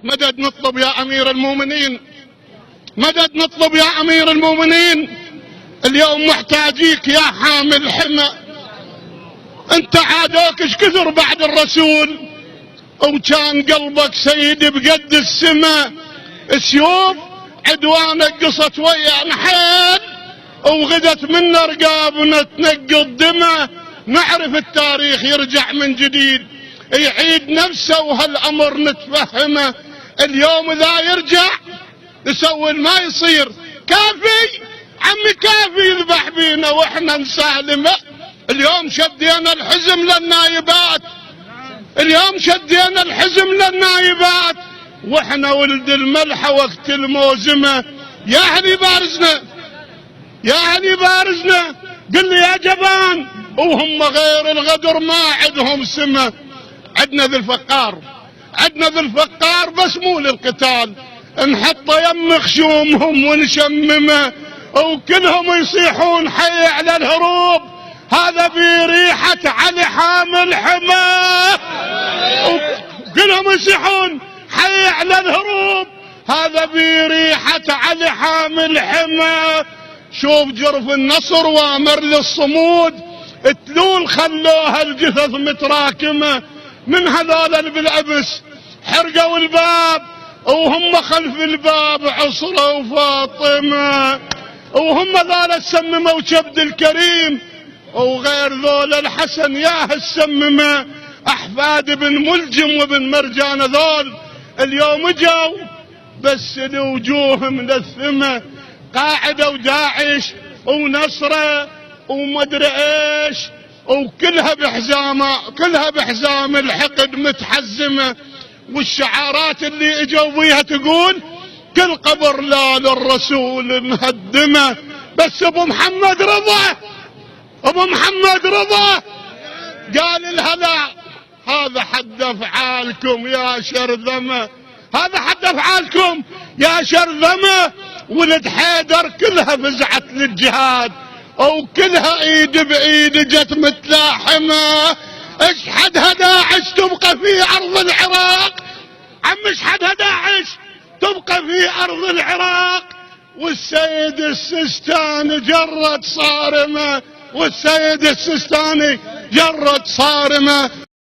مدد نطلب يا أمير المؤمنين، مدد نطلب يا أمير المؤمنين. اليوم محتاجيك يا حامل حمى، انت عادوك ايش كثر بعد الرسول، وكان قلبك سيدي بقد السما. سيوف عدوانك قصت ويا نحيل، وغدت من رقابنا تنقي الدمى. نعرف التاريخ يرجع من جديد يعيد نفسه، وهالامر نتفهمه. اليوم اذا يرجع نسوي ما يصير. كافي عمي كافي يذبح بينا واحنا نسالمه. اليوم شدينا الحزم للنايبات، اليوم شدينا الحزم للنايبات، واحنا ولد الملحة وقت الموزمة. يا اهلي بارزنا، يا اهلي بارزنا، قل لي يا جبان، وهم غير الغدر ما عندهم سمة. عدنا ذي الفقار، عدنا ذي الفقار بس مو للقتال، نحطه يم خشومهم ونشممه، وكلهم يصيحون حي على الهروب. هذا بريحة علي حامل حماه، وكلهم يصيحون حي على الهروب. هذا بريحة علي حامل حماه. شوف جرف النصر وامر للصمود، التلول خلوها الجثث متراكمة. من هذول اللي بالعبس حرقوا الباب، وهم خلف الباب عصرة وفاطمة، وهم ذولا السممة وشبد الكريم، وغير ذولا الحسن ياه السممة. احفاد بن ملجم وبن مرجان ذول اليوم جو بس لوجوه ملثمة. قاعدة وداعش ونصرة ومدري ايش، وكلها بحزامة، كلها بحزام الحقد متحزمة. والشعارات اللي اجوا بيها تقول كل قبر لا للرسول نهدمه. بس ابو محمد رضا، ابو محمد رضا قال الهلا هذا حد افعالكم يا شرذمه، هذا حد افعالكم يا شرذمه. ولد حيدر كلها فزعت للجهاد، وكلها ايد بايد جت متلاحمه. اشحدها داعش تبقى في ارض العراق، عم اشحدها داعش تبقى في ارض العراق. والسيد السيستاني جرد صارمه، والسيد السيستاني جرد صارمه.